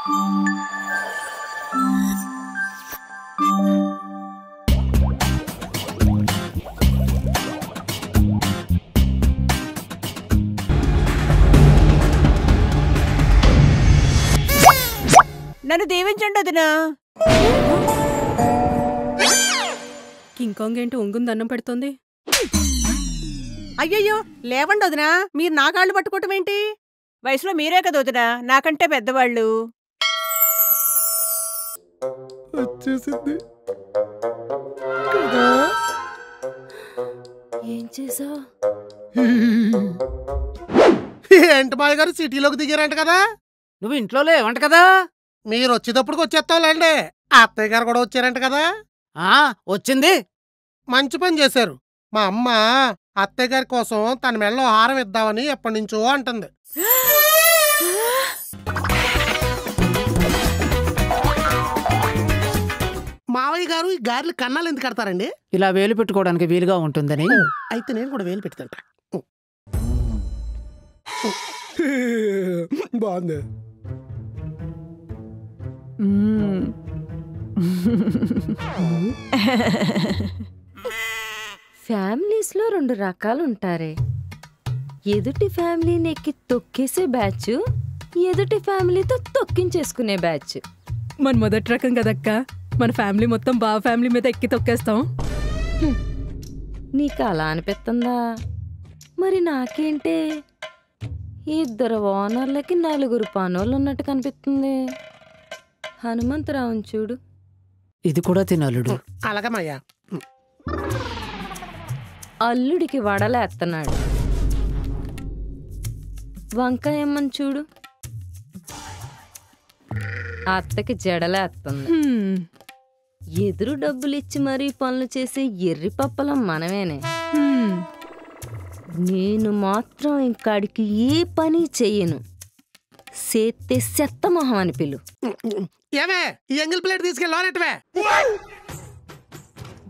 నన్ను దీవించండి వదినా. కింకాంగ్ ఏంటి ఒంగుంది అన్నం పెడుతోంది? అయ్యయ్యో లేవండి వదినా, మీరు నా కాళ్ళు పట్టుకోవటం ఏంటి? వయసులో మీరే కదా వదినా, నాకంటే పెద్దవాళ్ళు. వచ్చేసింది. ఏం చేసావు? ఏంటి మాయ గారు సిటీలోకి దిగారంట కదా? నువ్వు ఇంట్లో లేవంట కదా? మీరు వచ్చేటప్పటికి వచ్చేస్తావులేండి. అత్తయ్య గారు కూడా వచ్చారంట కదా? వచ్చింది. మంచి పని చేశారు. మా అమ్మ అత్తయ్య గారి కోసం తన మెడలో హారం ఇద్దామని ఎప్పటి నుంచో అంటుంది. మావయ్య గారు ఈ గారెలు కన్నాలు ఎందుకు కడతారండి? ఇలా వేలు పెట్టుకోవడానికి వీలుగా ఉంటుందని. అయితే నేను కూడా వేలు పెట్టుకుంటా. బాగుంది. ఫ్యామిలీస్ లో 2 రకాలు ఉంటారే. ఎదుటి ఫ్యామిలీని ఎక్కి తొక్కేసే బ్యాచ్, ఎదుటి ఫ్యామిలీతో తొక్కించేసుకునే బ్యాచ్. మన మొదటి రకం కదక్క. మన ఫ్యామిలీ మొత్తం బావ ఫ్యామిలీ మీద ఎక్కి తొక్కేస్తాం. నీకు అలా అనిపిస్తుందా? మరి నాకేంటే 2 ఓనర్లకి 4 పనోళ్ళు ఉన్నట్టు కనిపిస్తుంది. హనుమంతరావుని చూడు. ఇది కూడా తినలుడు. అలాగమయ్యా. అల్లుడికి వడలేస్తున్నాడు. వంకాయమ్మని చూడు, అత్తకి జడలేస్తుంది. ఎదురు డబ్బులిచ్చి మరీ పనులు చేసే ఎర్రి పప్పలం మనమేనే. నేను మాత్రం ఇంకాడికి ఏ పని చెయ్యను. సేత్తే సెత్త మొహం అని పిలు. ఏమే ఈ ఎంగిల్ ప్లేట్ తీసుకెళ్ళానట్టువే.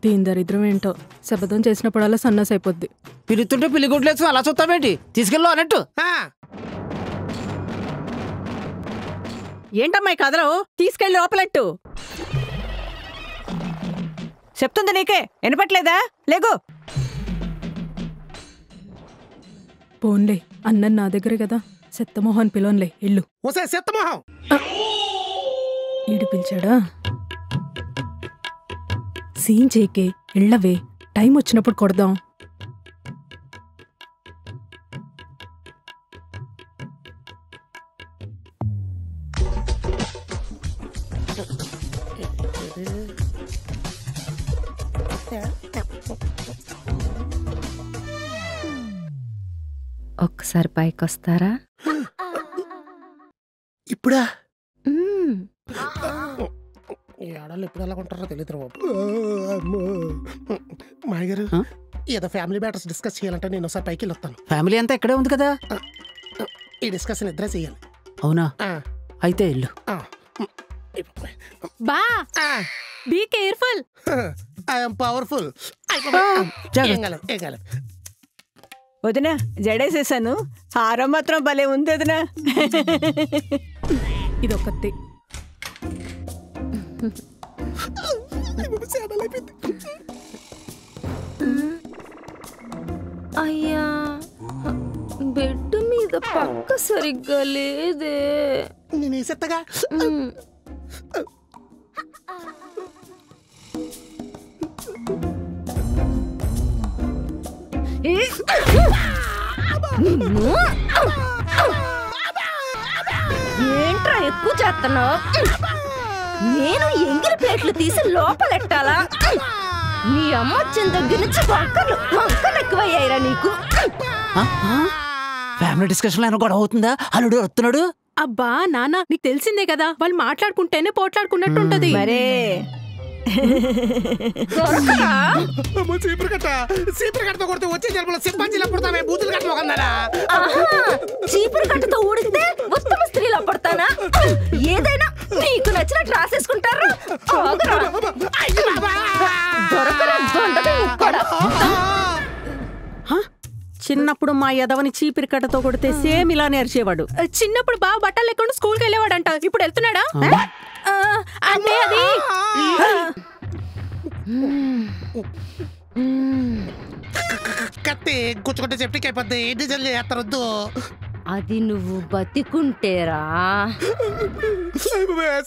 దీని దరిద్రం ఏంటో, శపథం చేసినప్పుడల్లా సన్నాసి అయిపోద్ది. పిలుతుంటే పిల్లిగుడ్లేసు అలా చూస్తావేంటి? తీసుకెళ్ళు అన్నట్టు. ఏంటమ్మాయి కథలు? తీసుకెళ్ళి లోపలట్టు. చెప్తుంది నీకే వినపట్లేదా? లేగు. పోన్లే, అన్నం నా దగ్గరే కదా. సెత్తమోహన్ పిలోన్లే, ఇల్లు. ఓసే సెత్తమోహం. ఈడు పిలిచాడా? సీన్ చేకే, ఇళ్ళవే. టైం వచ్చినప్పుడు కొడదాం. ఒక్కసారి పైకొస్తారా? ఇప్పుడా? ఈ ఆడవాళ్ళు ఎప్పుడు ఎలా ఉంటారో తెలియదు బాబు. మాయ గారు ఏదో ఫ్యామిలీ మ్యాటర్స్ డిస్కస్ చేయాలంటే నేను ఒకసారి పైకి వెళ్ళి వస్తాను. ఫ్యామిలీ అంతా ఇక్కడే ఉంది కదా. ఈ డిస్కషన్ ఇద్దరే చేయాలి. అవునా? అయితే ఇల్లు. బా, బీ కేర్ఫుల్. I'm powerful. వదినా జడేసేసాను. హారం మాత్రం భలే ఉంది వదినా. ఇదొక్కతే. అయ్యా, బెడ్ మీద పక్క సరిగ్గా లేదే. నేను వేసేత్తగా. ఏంట్రా ఎక్కువ చేస్తున్నావు? నేను ఎంగిలి ప్లేట్లు తీసి లోపలెట్టాలా? నీ అమ్మ వచ్చిన దగ్గర నుంచి వంకలు ఎక్కువయ్యాయిరా నీకు. ఫ్యామిలీ డిస్కషన్ లో గొడవ అవుతుందా? అల్లుడు వస్తున్నాడు. అబ్బా నాన్న, నీకు తెలిసిందే కదా, వాళ్ళు మాట్లాడుకుంటేనే పోట్లాడుకున్నట్టు ఉంటది. మరే చీపురు కట్టతో కొడితే వచ్చే జన్మలో సింపాంజీలో పుడతామే, బూతులు కట్ట ఒకన్నారా? చీపురు కట్టతో ఊడితే ఉత్తమ స్త్రీలో పడతానా? ఏదైనా నీకు నచ్చినట్టు రాసేసుకుంటారు. చిన్నప్పుడు మా యదవని చీపిరి కట్టతో కొడితే సేమ్ ఇలా నేర్చేవాడు. చిన్నప్పుడు బాగా బట్టలు లేకుండా స్కూల్కి వెళ్ళేవాడంట. ఇప్పుడు వెళ్తున్నాడా? అంటే అది కత్తి గుచ్చుకుంటే చెట్టుకి అయిపోద్ది. డిజైన్ చేస్తారొద్దు. అది నువ్వు బతికుంటేరా.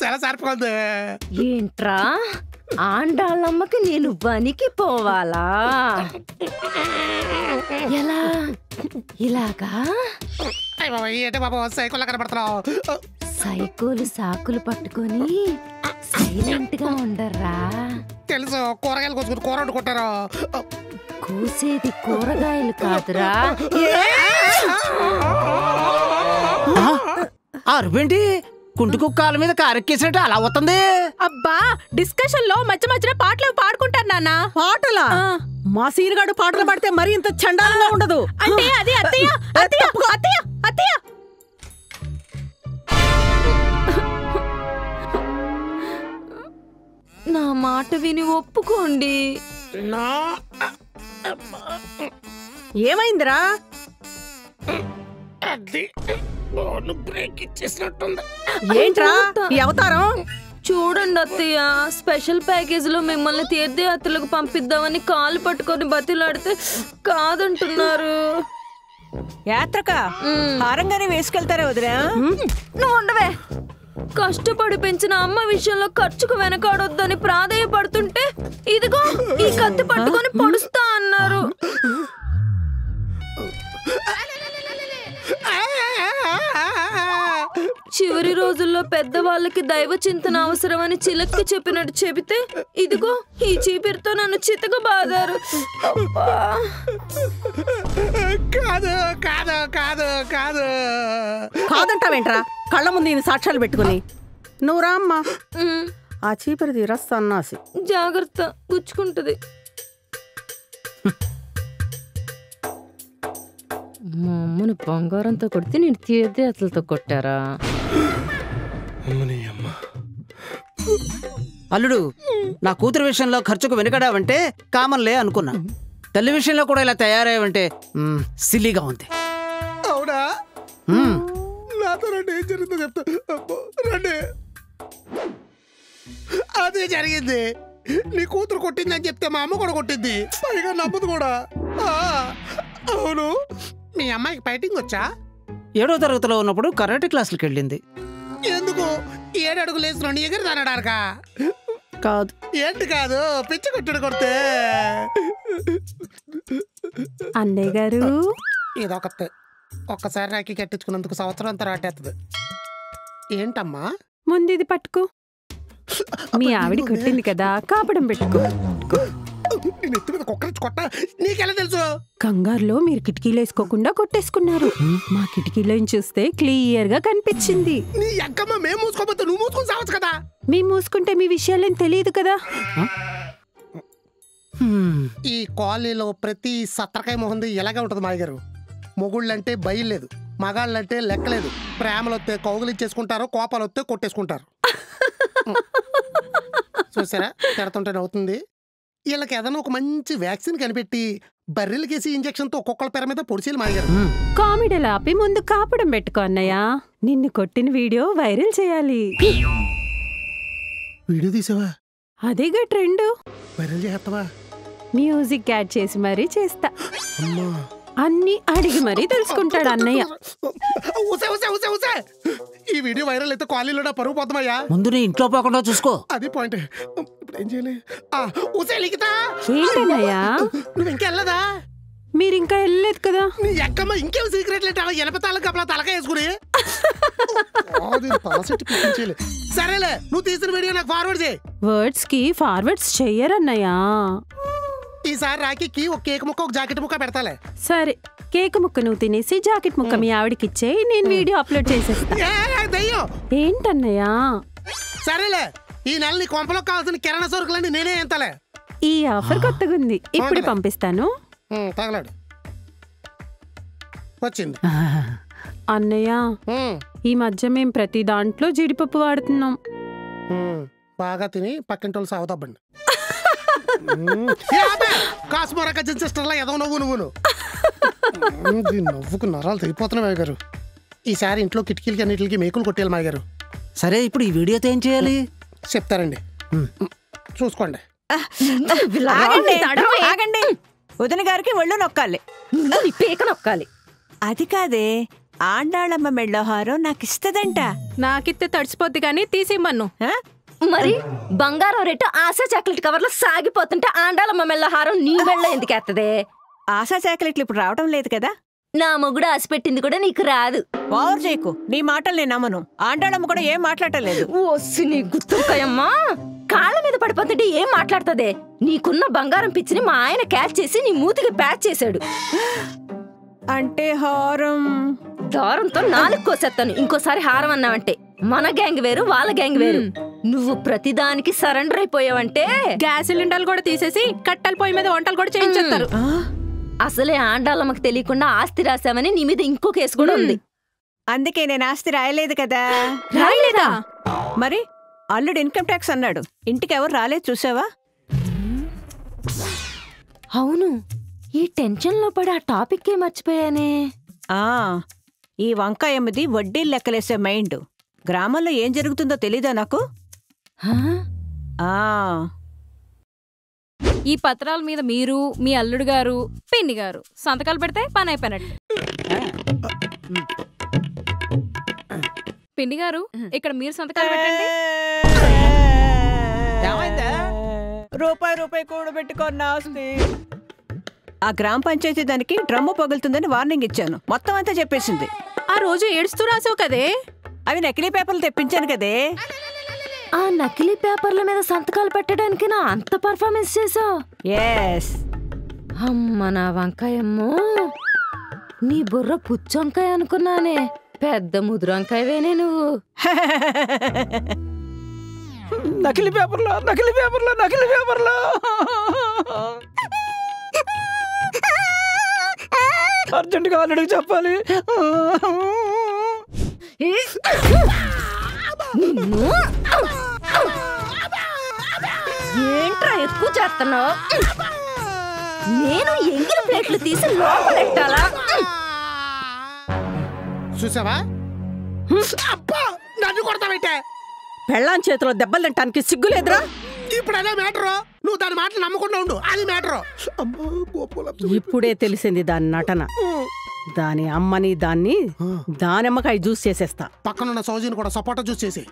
చాలా సరిపోతుంది. ఏంట్రా ఆండాళ్ళమ్మకి నేను బనికి పోవాలా? ఎలా? ఇలాగా ఏంటి బాబు సైకిల్ కనబడుతున్నావు? సైకోలు సాకులు పట్టుకొని సైలెంట్ గా ఉండర్రా. తెలుసు, కూరగాయలు కోసుకుని కూర వండుకుంటారు. కూసేది కూరగాయలు కాదురా. అరుపేంటి కుంటుకు కాళ్ళ మీద కారెక్కేసినట్టు అలా అవుతుంది. అబ్బా డిస్కషన్ లో మధ్య మధ్యలో పాటలు పాడుకుంటారు నాన్న. పాటలా? మా సీనుగాడు పాటలు పాడితే మరి ఇంత చండాలంగా ఉండదు. అంటే అది అత్తయ్య అత్తయ్య అత్తయ్య అత్తయ్య. నా మాట విని ఒప్పుకోండి. ఏమైందిరా? బ్రేక్ ఇచ్చేసినట్టుంది. ఏంట్రా ఈ అవతారం? చూడండి అత్తయ్య, స్పెషల్ ప్యాకేజ్ లో మిమ్మల్ని తీర్థయాత్రలకు పంపిద్దామని కాలు పట్టుకొని బతిలాడితే కాదంటున్నారు. యాత్రక హారంగానే వేసుకెళ్తారా వదినా? నువ్వు ఉండవే. కష్టపడి పెంచిన అమ్మ విషయంలో ఖర్చుకు వెనకాడొద్దని ప్రాధేయపడుతుంటే ఇదిగో ఈ కత్తి పట్టుకొని పొడుస్తా అన్నారు. చివరి రోజుల్లో పెద్దవాళ్ళకి దైవ చింతన అవసరమని చిలక్కి చెప్పినట్టు చెబితే ఇదిగో ఈ చీపిరితో నన్ను చితక బాదారు. కాదు కాదు కాదు కాదు కాదంటావేంట్రా? కళ్ళ ముందు ఈయన సాక్ష్యాలు పెట్టుకుని. నువ్వు రా అమ్మా. ఆ చీపిరి తీరా సన్నాసి. జాగ్రత్త, గుచ్చుకుంటది. మా అమ్మను బంగారంతో కొడితే నేను తీర్థయాత్రలతో కొట్టారా? అల్లుడు, నా కూతురు విషయంలో ఖర్చుకు వెనకడావంటే కామన్లే అనుకున్నా. తల్లి విషయంలో కూడా ఇలా తయారయ్యావంటే సిల్లీగా ఉంది. అవునా? నాతో రండి, ఏం జరిగిందో చెప్తా. రండి. అదే జరిగింది. నీ కూతురు కొట్టిందని చెప్తే మా అమ్మ కూడా కొట్టింది, పైగా నమ్మదు కూడా. అవును, మీ అమ్మాయికి ఫైటింగ్ వచ్చా? 7వ తరగతిలో ఉన్నప్పుడు కరాటే క్లాసులకు వెళ్ళింది. ఎందుకు? 7 అడుగులు వేసిన ఎగిరి తనడారుగా? కాదు. ఏంటి కాదు, పిచ్చి కొట్టుడు కొడితే. అన్నయ్య గారు, ఇదొకతే. ఒక్కసారి రాకి కట్టించుకున్నందుకు సంవత్సరం అంతా రాటేస్తుంది. ఏంటమ్మా? ముందు ఇది పట్టుకో. మీ ఆవిడ కొట్టింది కదా, కాపడం పెట్టుకో. నేను ఎత్తి మీద కుక్కరించి కొట్ట నీకెలా తెలుసు? కంగారులో మీరు కిటికీలు వేసుకోకుండా కొట్టేసుకున్నారు. మా కిటికీలో చూస్తే క్లియర్ గా కనిపించింది. నీ అక్కమ్మ మేము మూసుకోపోతే నువ్వు మూసుకొని సావచ్చు కదా. మేము మూసుకుంటే మీ విషయాలేం తెలియదు కదా. ఈ కాలనీలో ప్రతి సత్రకాయ మొహంది ఎలాగే ఉంటది మాయగారు. మొగుళ్ళంటే భయం లేదు, మగాళ్ళంటే లెక్కలేదు. ప్రేమలు వస్తే కౌగులించేసుకుంటారు, కోపాలు వస్తే కొట్టేసుకుంటారు. చూసారా తిడుతుంటే నవ్వుతుంది. వీళ్ళకి ఏదైనా ఒక మంచి వ్యాక్సిన్ కనిపెట్టి బర్రెలకేసి ఇంజక్షన్తో ఒక్కొక్కళ్ళ పేర మీద పొడిచేయాలి మాయగారు. కామెడీలు ఆపి ముందు కాపడం పెట్టుకో అన్నయ్య. నిన్ను కొట్టిన వీడియో వైరల్ చేయాలి. వీడియో తీసావా? అదేగా ట్రెండ్. వైరల్ చేస్తావా? మ్యూజిక్ యాడ్ చేసి మరీ చేస్తా. అన్ని అడిగి మరీ తెలుసుకుంటాడు అన్నయ్య. ఈ వీడియో వైరల్ అయితే కాలనీలో నా పరుగు పోతామయ్యా. ముందు నీ ఇంట్లో పోకుండా చూసుకో. అది పాయింట్. ఇప్పుడు ఏం చేయాలి? ఏంటన్నయ్యా, నువ్వు ఇంకా వెళ్ళదా? మీరింకా వెళ్ళలేదు కదా. నీ ఎక్కమ్మ ఇంకేం సీక్రెట్ లేట ఎనపతాలకు అప్పుడు తలకాయ వేసుకుని సరేలే, నువ్వు తీసిన వీడియో నాకు ఫార్వర్డ్ చేయి. వర్డ్స్ కి ఫార్వర్డ్స్ చెయ్యరన్నయ్యా. ఈసారి రాఖీకి ఒక కేక్ ముక్క, ఒక జాకెట్ ముక్క పెడతాలే. సరే, కేక్ ముక్క నువ్వు తినేసి జాకెట్ ముక్క మీ ఆవిడకి ఇచ్చేయి. నేను వీడియో అప్లోడ్ చేసేస్తా. ఏంటన్నయ్యా? సరేలే, ఈ నెల నీ కొంపలో కావాల్సిన కిరాణా సరుకులన్నీ నేనే ఎంతలే. ఈ ఆఫర్ కొత్తగా ఉంది, ఇప్పుడు పంపిస్తాను. తగలాడు వచ్చింది. అన్నయ్య, ఈ మధ్య మేం ప్రతి దాంట్లో జీడిపప్పు వాడుతున్నాం. బాగా తిని పక్కింటోళ్ళు సాగుతాబండి. కాస్మోరక సిస్టర్లా ఏదో నువ్వు నవ్వుకు నరాలు తెగిపోతున్నాయి మాయగారు. ఈసారి ఇంట్లో కిటికీలకి అన్నిటికి మేకులు కొట్టేయాలి మాయగారు. సరే ఇప్పుడు ఈ వీడియోతో ఏం చేయాలి? చెప్తారండి, చూసుకోండి. ఆగండి. వదిన గారికి ఒళ్ళు నొక్కాలి. నీ పీక నొక్కాలి. అది కాదే, ఆండాళమ్మ మెళ్ళహారం నాకు ఇస్తదంట. నాకిత్తే తడిసిపోద్ది కానీ తీసిమ్మన్ను. మరి బంగారం రేటు ఆశా చాక్లెట్ కవర్లో సాగిపోతుంటే ఆండాలమ్మ మెల్ల హారం నీ మెళ్ళ ఎందుకు ఎత్తదే? ఆశా చాక్లెట్లు ఇప్పుడు రావడం లేదు కదా. నా మొగుడు ఆశ పెట్టింది కూడా నీకు రాదు. ఓవర్ చేయకు, నీ మాటలు నేను నమ్మను. ఆండాళమ్మ కూడా ఏం మాట్లాడలేదు. ఓసి నీ గుత్తుకాయమ్మా, కాళ్ళ మీద పడిపోతుంటే ఏం మాట్లాడుతుందే? నీకున్న బంగారం పిచ్చిని మా ఆయన క్యాచ్ చేసి నీ మూతికి ప్యాచ్ చేశాడు. అంటే హారం దారంతో నాలుగు కోసేస్తాను ఇంకోసారి హారం అన్నావంటే. మన గ్యాంగ్ వేరు, వాళ్ళ గ్యాంగ్ వేరు. నువ్వు ప్రతిదానికి సరెండర్ అయిపోయావంటే గ్యాస్ సిలిండర్లు కూడా తీసేసి కట్టెల పొయ్యి మీద వంటలు కూడా చేయించేస్తారు. అసలే ఆండాలమ్మకి తెలియకుండా ఆస్తి రాసామని నీ మీద ఇంకో కేసు కూడా ఉంది. అందుకే నేను ఆస్తి రాయలేదు కదా. రాయలేదా? మరి అల్లుడు ఇన్కమ్ ట్యాక్స్ అన్నాడు, ఇంటికి ఎవరు రాలేదు చూసావా? అవును, ఈ టెన్షన్ లో పడి ఆ టాపిక్ మర్చిపోయానే. ఈ వంకాయమ్మది వడ్డీలు లెక్కలేసే మైండ్. గ్రామంలో ఏం జరుగుతుందో తెలీదా నాకు? ఈ పత్రాల మీద మీరు, మీ అల్లుడు గారు, పిన్ని గారు సంతకాలు పెడితే పని అయిపోయినట్టు. పిన్ని గారు, ఇక్కడ మీరు సంతకాలు పెట్టండి. రూపాయి కూడబెట్టుకున్న ఆస్తి. ఆ గ్రామ పంచాయతీ దానికి డ్రమ్ము పగులుతుందని వార్నింగ్ ఇచ్చాను, మొత్తం అంతా చెప్పేసింది. ఆ రోజు ఏడుస్తూ రాసావు కదే. అవి నకిలీ పేపర్లు తెప్పించాను కదే. ఆ నకిలీ పేపర్ల మీద సంతకాలు పెట్టడానికి నా అంత పర్ఫార్మెన్స్ చేసావు? ఎస్. అమ్మ నా వంకాయమ్మో, నీ బుర్ర పుచ్చొంకాయ అనుకున్నానే, పెద్ద ముదురు వంకాయవేనే నువ్వు. నకిలీ పేపర్లో అర్జెంటుగా అల్లుడికి చెప్పాలి. ఏంట్రా ఎక్కువ చేస్తున్నావు? నేను ఎంగిలి ప్లేట్లు తీసి లోపలెట్టాలా? చూసావా? నన్ను కొడతావేంటే? పెళ్ళాం చేతిలో దెబ్బలు తింటానికి సిగ్గులేదురా? ఇప్పుడు అదే మ్యాటరు, నువ్వు దాని మాటలు నమ్మకుండా ఉండు, అది మ్యాటరు. ఇప్పుడే తెలిసింది దాని నటన. దాని అమ్మని దాన్ని దానిమ్మకాయ జ్యూస్ చేసేస్తా. పక్కనున్న సౌజీని కూడా సపోటా జ్యూస్ చేసి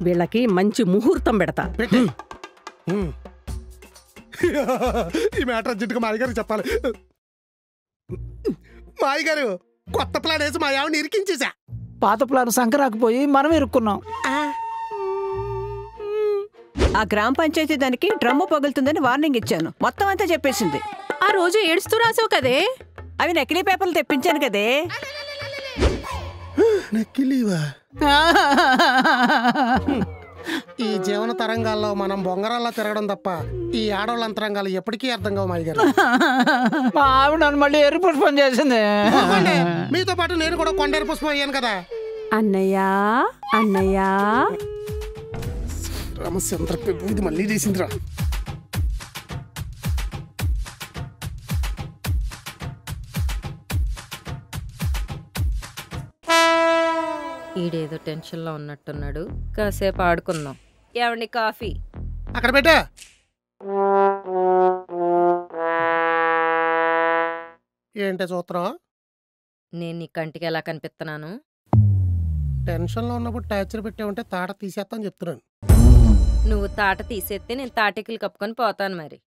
వీళ్ళకి మంచి ముహూర్తం పెడతా. పెట్టి ఈ మ్యాటర్ అర్జెంట్గా మా అయ్యగారికి చెప్పాలి. మా అయ్యగారు కొత్త ప్లాన్ వేసి మా ఆవిడని ఇరికించేసా. పాత ప్లాన్ సంకరాకపోయి మనం ఇరుక్కున్నాం. ఆ గ్రామ పంచాయతీ దానికి డ్రమ్ము పగులుతుందని వార్నింగ్ ఇచ్చాను, మొత్తం అంతా చెప్పేసింది. ఆ రోజు ఏడుస్తూ రాసావు కదే. అవి నకిలీ పేపర్లు తెప్పించాను కదే. నకిలీవా? ఈ జీవన తరంగాల్లో మనం బొంగరాల్లో తిరగడం తప్ప ఈ ఆడవాళ్ళ అంతరంగాలు ఎప్పటికీ అర్థం కావు. మా గారు మా ఆవిడ నన్ను మళ్ళీ ఎరుపు పుష్పం చేసింది. మీతో పాటు నేను కూడా కొండేరు పుష్పం అయ్యాను కదా. అన్నయ్యా అన్నయ్యా, రామచంద్ర ఇది మళ్ళీ చేసిందిరా. ఈడేదో టెన్షన్ లో ఉన్నట్టున్నాడు, కాసేపు ఆడుకుందాం. ఏమండి కాఫీ? అక్కడ పెట్టా. ఏంటే చూస్తున్నావు? నేను నీ కంటికి ఎలా కనిపిస్తున్నాను? టెన్షన్లో ఉన్నప్పుడు టార్చర్ పెట్టామంటే తాట తీసేస్తా అని చెప్తున్నాను. నువ్వు తాట తీసేస్తే నేను తాటికలు కప్పుకొని పోతాను మరి.